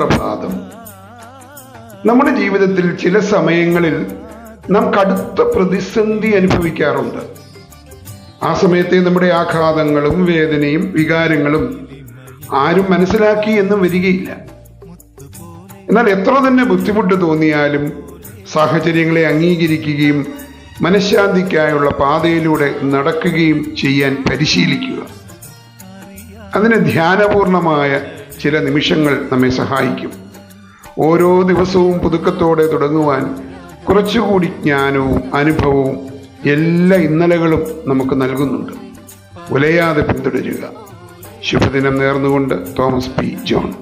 സുപ്രഭാതം. നമ്മുടെ ജീവിതത്തിൽ ചില സമയങ്ങളിൽ നാം കടുത്ത പ്രതിസന്ധി അനുഭവിക്കാറുണ്ട്. ആ സമയത്തെ നമ്മുടെ ആഘാതങ്ങളും വേദനയും വികാരങ്ങളും ആരും മനസ്സിലാക്കി എന്നും വരികയില്ല. എന്നാൽ എത്ര തന്നെ ബുദ്ധിമുട്ട് തോന്നിയാലും സാഹചര്യങ്ങളെ അംഗീകരിക്കുകയും മനഃശാന്തിക്കായുള്ള പാതയിലൂടെ നടക്കുകയും ചെയ്യാൻ പരിശീലിക്കുക. അതിന് ധ്യാനപൂർണമായ ചില നിമിഷങ്ങൾ നമ്മെ സഹായിക്കും. ഓരോ ദിവസവും പുതുക്കത്തോടെ തുടങ്ങുവാൻ കുറച്ചുകൂടി ജ്ഞാനവും അനുഭവവും എല്ലാ ഇന്നലകളും നമുക്ക് നൽകുന്നുണ്ട്. ഉലയാതെ പിന്തുടരുക. ശുഭദിനം നേർന്നുകൊണ്ട് തോമസ് പി ജോൺ.